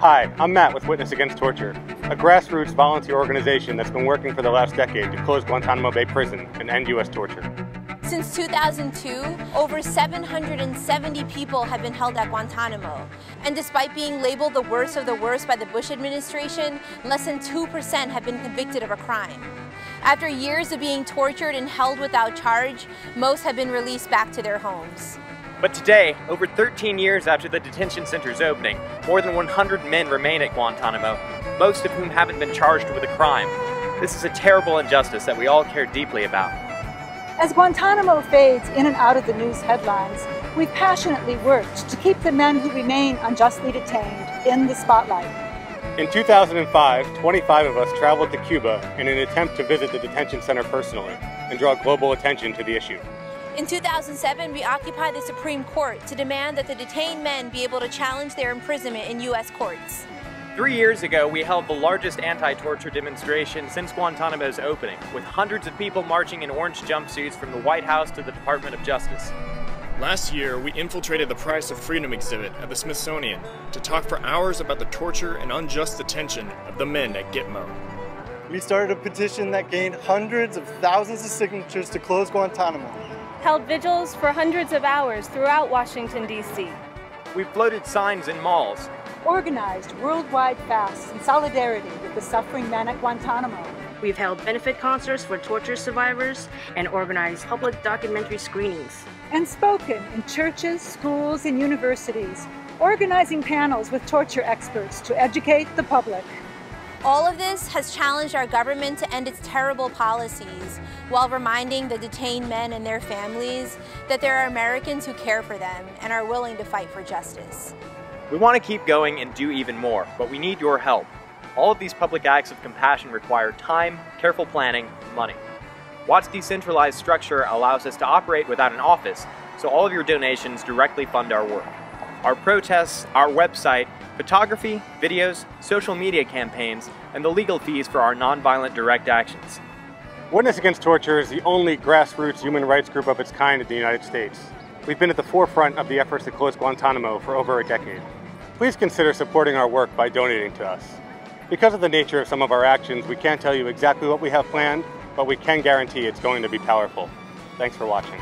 Hi, I'm Matt with Witness Against Torture, a grassroots volunteer organization that's been working for the last decade to close Guantanamo Bay Prison and end U.S. torture. Since 2002, over 770 people have been held at Guantanamo. And despite being labeled the worst of the worst by the Bush administration, less than 2% have been convicted of a crime. After years of being tortured and held without charge, most have been released back to their homes. But today, over 13 years after the detention center's opening, more than 100 men remain at Guantanamo, most of whom haven't been charged with a crime. This is a terrible injustice that we all care deeply about. As Guantanamo fades in and out of the news headlines, we've passionately worked to keep the men who remain unjustly detained in the spotlight. In 2005, 25 of us traveled to Cuba in an attempt to visit the detention center personally and draw global attention to the issue. In 2007, we occupied the Supreme Court to demand that the detained men be able to challenge their imprisonment in U.S. courts. 3 years ago, we held the largest anti-torture demonstration since Guantanamo's opening, with hundreds of people marching in orange jumpsuits from the White House to the Department of Justice. Last year, we infiltrated the Price of Freedom exhibit at the Smithsonian to talk for hours about the torture and unjust detention of the men at Gitmo. We started a petition that gained hundreds of thousands of signatures to close Guantanamo. Held vigils for hundreds of hours throughout Washington, D.C. We floated signs in malls. Organized worldwide fasts in solidarity with the suffering men at Guantanamo. We've held benefit concerts for torture survivors and organized public documentary screenings. And spoken in churches, schools, and universities, organizing panels with torture experts to educate the public. All of this has challenged our government to end its terrible policies while reminding the detained men and their families that there are Americans who care for them and are willing to fight for justice. We want to keep going and do even more, but we need your help. All of these public acts of compassion require time, careful planning, and money. Watt's decentralized structure allows us to operate without an office, so all of your donations directly fund our work. Our protests, our website, photography, videos, social media campaigns, and the legal fees for our nonviolent direct actions. Witness Against Torture is the only grassroots human rights group of its kind in the United States. We've been at the forefront of the efforts to close Guantanamo for over a decade. Please consider supporting our work by donating to us. Because of the nature of some of our actions, we can't tell you exactly what we have planned, but we can guarantee it's going to be powerful. Thanks for watching.